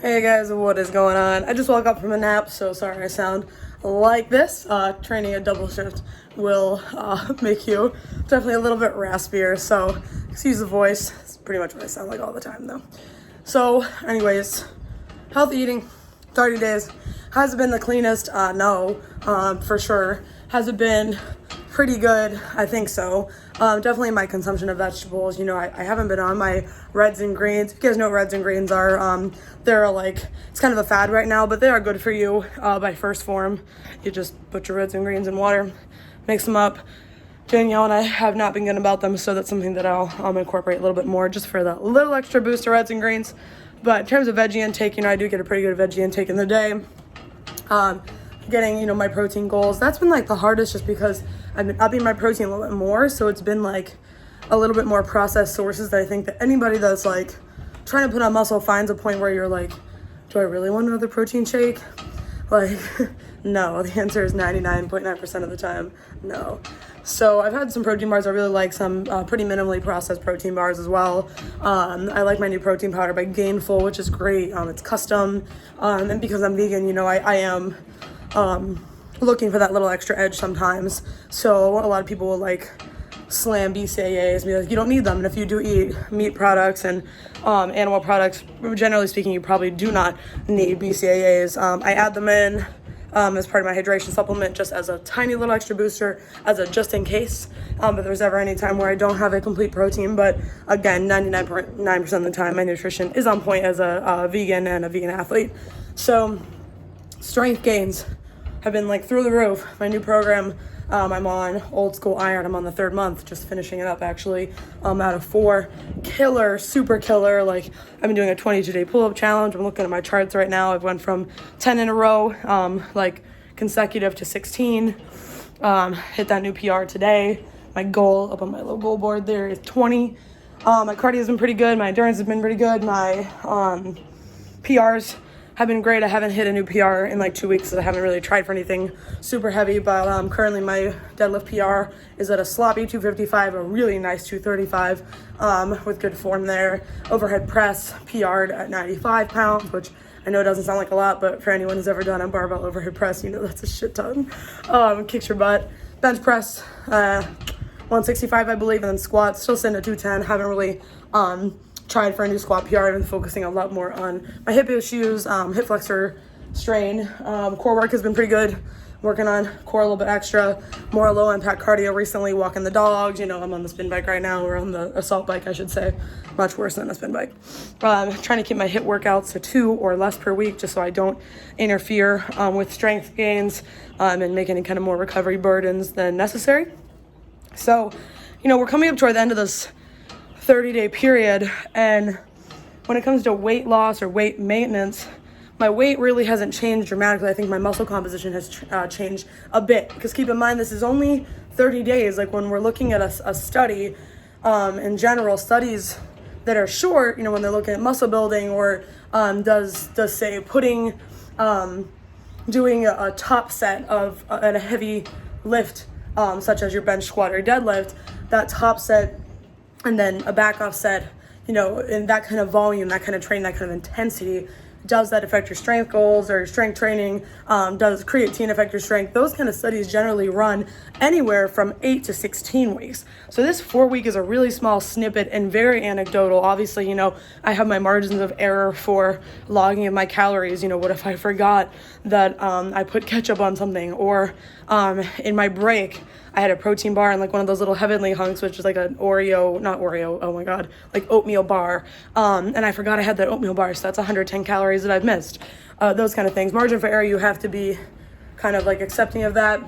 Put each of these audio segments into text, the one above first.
Hey guys, what is going on? I just woke up from a nap, so sorry I sound like this. Training a double shift will make you definitely a little bit raspier, so excuse the voice. It's pretty much what I sound like all the time though. So anyways, healthy eating, 30 days. Has it been the cleanest? No, for sure. Has it been pretty good? I think so. Definitely my consumption of vegetables. I haven't been on my reds and greens. You guys know what reds and greens are. They're like, it's kind of a fad right now, but they are good for you by first form. You just put your reds and greens in water, mix them up. Danielle and I have not been good about them, so that's something that I'll incorporate a little bit more just for the little extra boost of reds and greens. But in terms of veggie intake, I do get a pretty good veggie intake in the day. Getting, my protein goals. That's been like the hardest just because I've been upping my protein a little bit more. So it's been like a little bit more processed sources that I think that anybody that's like trying to put on muscle finds a point where you're like, do I really want another protein shake? Like, no, the answer is 99.9% of the time, no. So I've had some protein bars. I really like some pretty minimally processed protein bars as well. I like my new protein powder by Gainful, which is great. It's custom. And because I'm vegan, I am looking for that little extra edge sometimes. So a lot of people will like slam BCAAs and be like, you don't need them. And if you do eat meat products and animal products, generally speaking, you probably do not need BCAAs. I add them in as part of my hydration supplement just as a tiny little extra booster, as a just in case. If there's ever any time where I don't have a complete protein. But again, 99.9% of the time, my nutrition is on point as a vegan and a vegan athlete. So strength gains have been like through the roof. My new program, I'm on Old School Iron. I'm on the third month, just finishing it up actually. Out of 4, killer, super killer. Like I've been doing a 22-day pull-up challenge. I'm looking at my charts right now. I've went from 10 in a row, like consecutive to 16. Hit that new PR today. My goal up on my little goal board there is 20. My cardio has been pretty good. My endurance has been pretty good. My PRs have been great. I haven't hit a new PR in like 2 weeks, so I haven't really tried for anything super heavy, but currently my deadlift PR is at a sloppy 255, a really nice 235 with good form there. Overhead press PR'd at 95 pounds, which I know doesn't sound like a lot, but for anyone who's ever done a barbell overhead press, that's a shit ton. Kicks your butt. Bench press 165, I believe, and then squats still sitting at 210. Haven't really tried for a new squat PR. I've been focusing a lot more on my hip issues, hip flexor strain. Core work has been pretty good. Working on core a little bit extra, more low impact cardio recently, walking the dogs. I'm on the spin bike right now, or on the assault bike, I should say. Much worse than a spin bike. Trying to keep my HIIT workouts to 2 or less per week, just so I don't interfere with strength gains and make any kind of more recovery burdens than necessary. So, we're coming up toward the end of this 30-day period, and when it comes to weight loss or weight maintenance, my weight really hasn't changed dramatically. I think my muscle composition has changed a bit, because keep in mind this is only 30 days. Like when we're looking at a study, in general, studies that are short, when they're looking at muscle building or does say putting doing a top set of at a heavy lift such as your bench squat or deadlift, that top set and then a back off set, in that kind of volume, that kind of training, that kind of intensity, does that affect your strength goals or your strength training? Does creatine affect your strength? Those kind of studies generally run anywhere from 8 to 16 weeks. So this 4 week is a really small snippet and very anecdotal. Obviously, I have my margins of error for logging of my calories. What if I forgot that I put ketchup on something, or in my break, I had a protein bar and like one of those little Heavenly Hunks, which is like an like oatmeal bar. And I forgot I had that oatmeal bar, so that's 110 calories that I've missed. Those kind of things. Margin for error, you have to be kind of like accepting of that.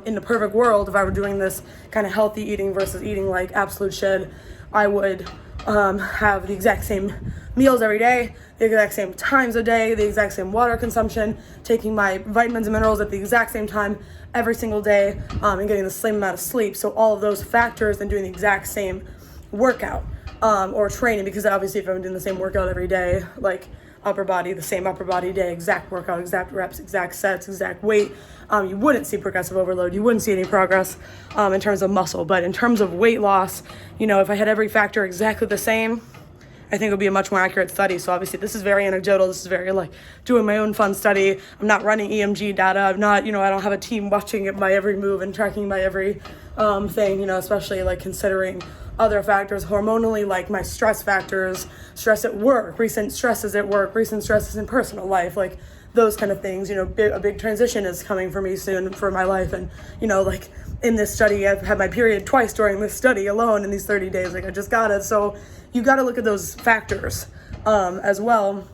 In the perfect world, if I were doing this kind of healthy eating versus eating like absolute shit, I would have the exact same meals every day, the exact same times a day, the exact same water consumption, taking my vitamins and minerals at the exact same time every single day, and getting the same amount of sleep. So all of those factors and doing the exact same workout or training, because obviously if I'm doing the same workout every day, like the same upper body day, exact workout, exact reps, exact sets, exact weight, you wouldn't see progressive overload. You wouldn't see any progress in terms of muscle. But in terms of weight loss, if I had every factor exactly the same, I think it'll be a much more accurate study. So obviously this is very anecdotal. This is very like doing my own fun study. I'm not running EMG data. I'm not, I don't have a team watching it by every move and tracking by every thing, especially like considering other factors hormonally, like my stress factors, stress at work, recent stresses at work, recent stresses in personal life, like those kind of things. A big transition is coming for me soon for my life. And, like in this study, I've had my period twice during this study alone in these 30 days. Like I just got it. So you got to look at those factors as well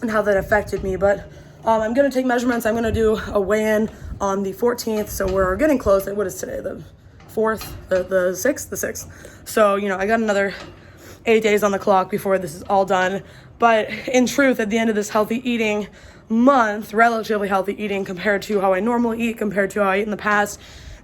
and how that affected me. But I'm going to take measurements. I'm going to do a weigh-in on the 14th. So we're getting close. What is today? The 4th, the 6th, the 6th. So, I got another 8 days on the clock before this is all done. But in truth, at the end of this healthy eating month, relatively healthy eating compared to how I normally eat, compared to how I eat in the past,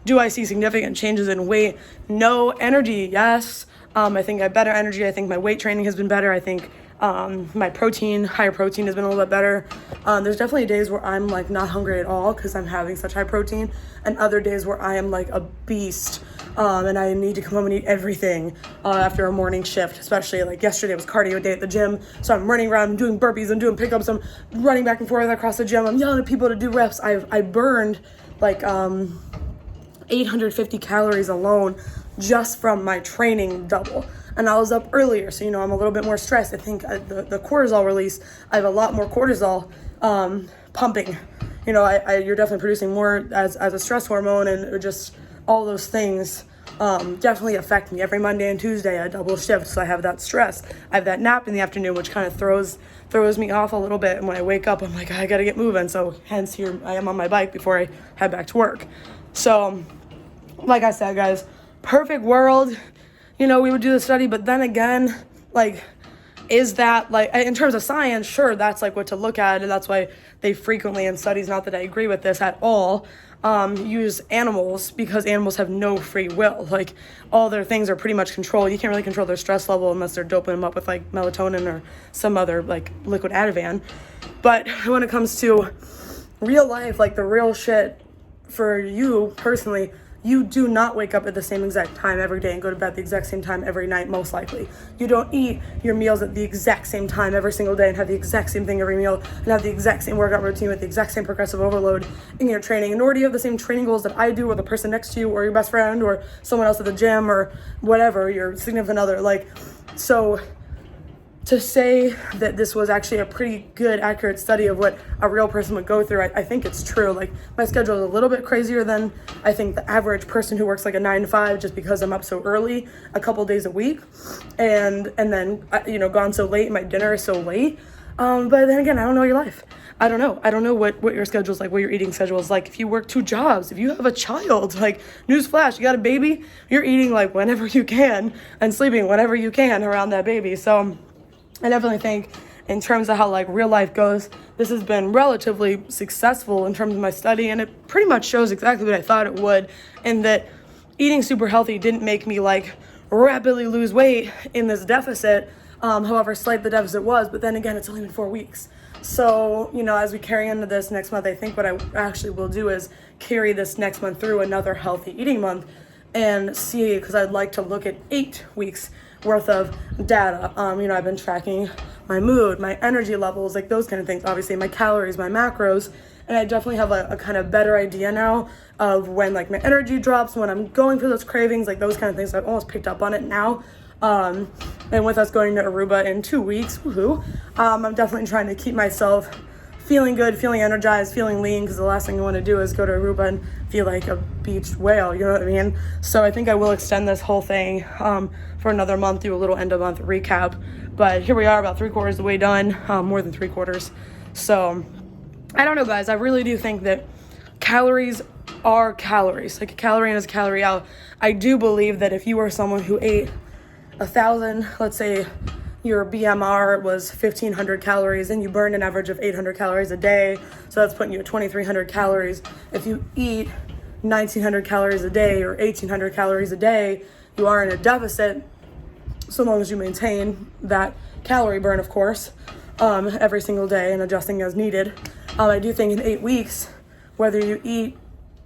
do I see significant changes in weight? No. Energy, yes. I think I have better energy. I think my weight training has been better. I think my higher protein has been a little bit better. There's definitely days where I'm like not hungry at all because I'm having such high protein, and other days where I am like a beast and I need to come home and eat everything after a morning shift. Especially like yesterday was cardio day at the gym, so I'm running around, I'm doing burpees, I'm doing pickups, I'm running back and forth across the gym, I'm yelling at people to do reps. I burned like 850 calories alone just from my training double. And I was up earlier, so I'm a little bit more stressed. I think the cortisol release, I have a lot more cortisol pumping. You're definitely producing more as a stress hormone, and just all those things definitely affect me. Every Monday and Tuesday I double shift, so I have that stress. I have that nap in the afternoon, which kind of throws me off a little bit. And when I wake up, I'm like, I gotta get moving. So hence here I am on my bike before I head back to work. So like I said, guys, perfect world, we would do the study, but then again, like, is that like, in terms of science, sure, that's like what to look at, and that's why they frequently in studies, not that I agree with this at all, use animals, because animals have no free will. Like, all their things are pretty much controlled. You can't really control their stress level unless they're doping them up with like melatonin or some other like liquid Ativan. But when it comes to real life, like the real shit for you personally, you do not wake up at the same exact time every day and go to bed the exact same time every night, most likely. You don't eat your meals at the exact same time every single day and have the exact same thing every meal and have the exact same workout routine with the exact same progressive overload in your training. Nor do you have the same training goals that I do, or the person next to you, or your best friend, or someone else at the gym, or whatever, your significant other. Like, so to say that this was actually a pretty good, accurate study of what a real person would go through, I think it's true. Like, my schedule is a little bit crazier than I think the average person who works like a 9 to 5, just because I'm up so early, a couple days a week, and then gone so late. My dinner is so late. But then again, I don't know your life. I don't know what your schedule's like, what your eating schedule is like. If you work 2 jobs, if you have a child, like, newsflash, you got a baby, you're eating like whenever you can and sleeping whenever you can around that baby. So I definitely think in terms of how like real life goes, this has been relatively successful in terms of my study, and it pretty much shows exactly what I thought it would, in that eating super healthy didn't make me like rapidly lose weight in this deficit, however slight the deficit was. But then again, it's only been 4 weeks. So, as we carry into this next month, I think what I actually will do is carry this next month through another healthy eating month and see, because I'd like to look at 8 weeks worth of data. I've been tracking my mood, my energy levels, like those kind of things, obviously my calories, my macros, and I definitely have a kind of better idea now of when like my energy drops, when I'm going for those cravings, like those kind of things. I've almost picked up on it now. And with us going to Aruba in 2 weeks, woohoo, I'm definitely trying to keep myself feeling good, feeling energized, feeling lean, because the last thing I want to do is go to Aruba and feel like a beach whale, you know what I mean? So I think I will extend this whole thing for another month, do a little end of month recap. But here we are, about 3/4 of the way done, more than 3/4. So I don't know, guys, I really do think that calories are calories. Like, a calorie in is a calorie out. I do believe that if you are someone who ate 1,000, let's say your BMR was 1,500 calories and you burned an average of 800 calories a day, so that's putting you at 2,300 calories. If you eat 1,900 calories a day or 1,800 calories a day, you are in a deficit, so long as you maintain that calorie burn, of course, every single day and adjusting as needed. I do think in 8 weeks, whether you eat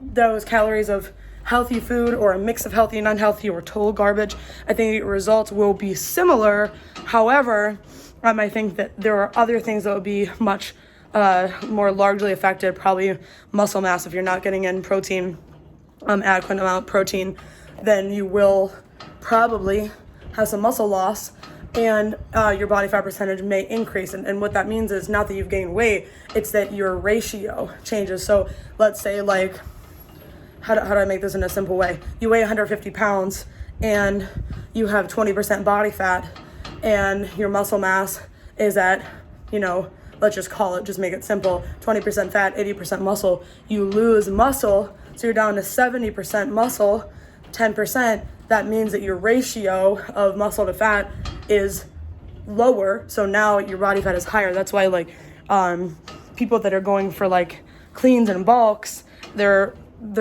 those calories of healthy food or a mix of healthy and unhealthy or total garbage, I think your results will be similar. However, I think that there are other things that would be much more largely affected, probably muscle mass. If you're not getting in protein, adequate amount of protein, then you will probably have some muscle loss, and your body fat percentage may increase. And what that means is not that you've gained weight, it's that your ratio changes. So let's say, like, how do I make this in a simple way? You weigh 150 pounds and you have 20% body fat, and your muscle mass is at, let's just call it, just make it simple, 20% fat, 80% muscle. You lose muscle, so you're down to 70% muscle, 10%. That means that your ratio of muscle to fat is lower, so now your body fat is higher. That's why, like, people that are going for, like, cleans and bulks, their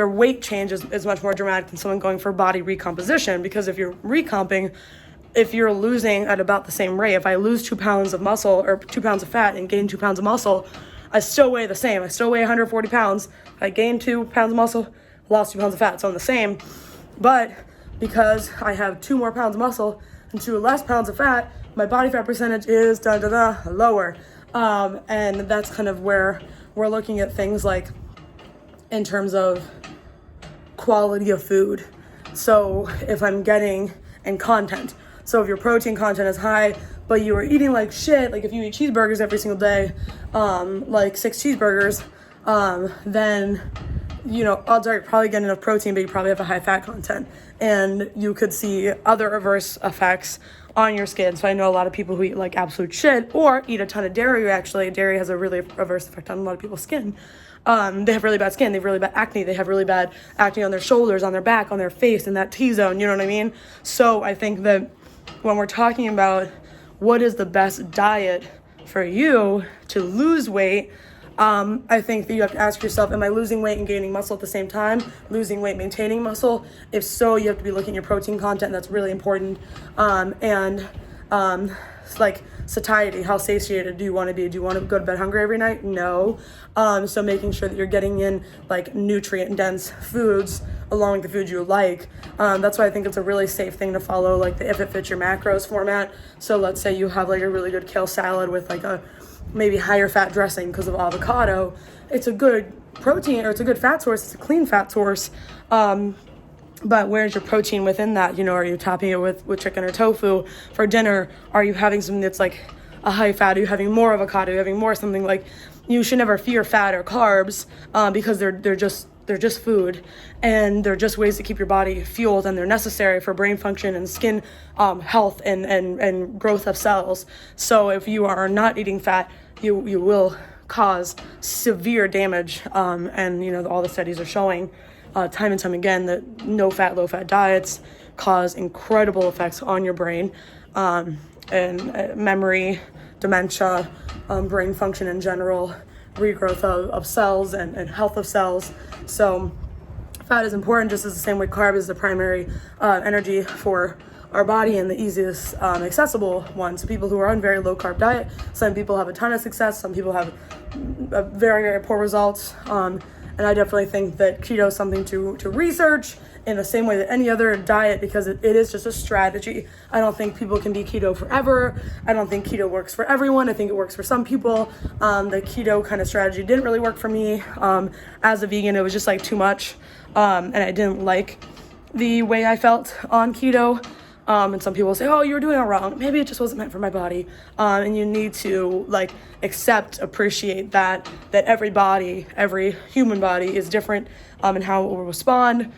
weight change is much more dramatic than someone going for body recomposition, because if you're recomping, if you're losing at about the same rate, if I lose 2 pounds of muscle or 2 pounds of fat and gain 2 pounds of muscle, I still weigh the same. I still weigh 140 pounds. I gained 2 pounds of muscle, lost 2 pounds of fat, so I'm the same. But because I have 2 more pounds of muscle and 2 less pounds of fat, my body fat percentage is lower. And that's kind of where we're looking at things like in terms of quality of food. So if I'm getting in content, so if your protein content is high, but you are eating like shit, like if you eat cheeseburgers every single day, like 6 cheeseburgers, then odds are you're probably getting enough protein, but you probably have a high fat content, and you could see other adverse effects on your skin. So I know a lot of people who eat like absolute shit or eat a ton of dairy. Actually, dairy has a really adverse effect on a lot of people's skin. They have really bad skin. They have really bad acne. They have really bad acne on their shoulders, on their back, on their face, in that T-zone. You know what I mean? So I think that when we're talking about what is the best diet for you to lose weight, I think that you have to ask yourself, am I losing weight and gaining muscle at the same time? Losing weight, maintaining muscle? If so, you have to be looking at your protein content. That's really important. Like satiety, how satiated do you want to be? Do you want to go to bed hungry every night? No. So making sure that you're getting in like nutrient dense foods along with the foods you like. That's why I think it's a really safe thing to follow, like the if it fits your macros format. So let's say you have like a really good kale salad with like a maybe higher fat dressing because of avocado. It's a good protein, or it's a good fat source. It's a clean fat source. But where's your protein within that? Are you topping it with chicken or tofu for dinner? Are you having something that's like a high fat? Are you having more avocado? Are you having more something? Like, you should never fear fat or carbs because they're just food, and they're just ways to keep your body fueled, and they're necessary for brain function and skin health and growth of cells. So if you are not eating fat, you will cause severe damage, and all the studies are showing time and time again that no fat, low fat diets cause incredible effects on your brain, and memory, dementia, brain function in general, regrowth of cells and health of cells. So fat is important, just as the same way carb is the primary energy for our body and the easiest accessible one. So people who are on very low carb diet, some people have a ton of success, some people have very, very poor results. And I definitely think that keto is something to research in the same way that any other diet, because it is just a strategy. I don't think people can be keto forever. I don't think keto works for everyone. I think it works for some people. The keto kind of strategy didn't really work for me. As a vegan, it was just like too much. And I didn't like the way I felt on keto. And some people say, oh, you're doing it wrong. Maybe it just wasn't meant for my body. And you need to like accept, appreciate that every body, every human body is different in how it will respond.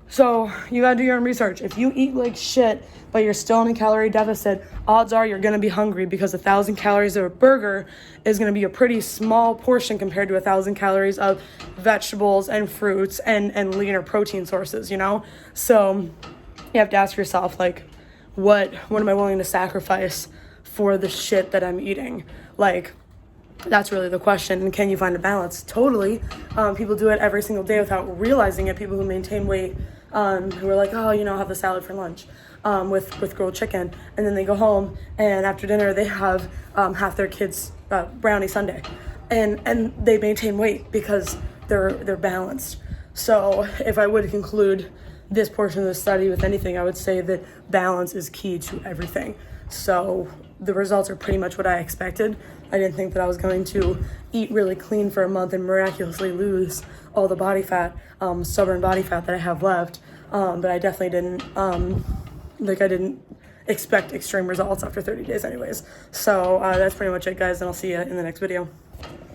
So you gotta do your own research. If you eat like shit, but you're still in a calorie deficit, odds are you're gonna be hungry, because 1,000 calories of a burger is gonna be a pretty small portion compared to 1,000 calories of vegetables and fruits and leaner protein sources, So you have to ask yourself, like, what am I willing to sacrifice for the shit that I'm eating? Like, that's really the question. And can you find a balance? Totally. People do it every single day without realizing it. People who maintain weight, who are like, oh, I'll have the salad for lunch with grilled chicken. And then they go home, and after dinner they have half their kids' brownie sundae. And they maintain weight because they're balanced. So if I would conclude this portion of the study with anything, I would say that balance is key to everything. So the results are pretty much what I expected. I didn't think that I was going to eat really clean for a month and miraculously lose all the body fat, stubborn body fat that I have left. But I definitely didn't, I didn't expect extreme results after 30 days anyways. So that's pretty much it, guys, and I'll see you in the next video.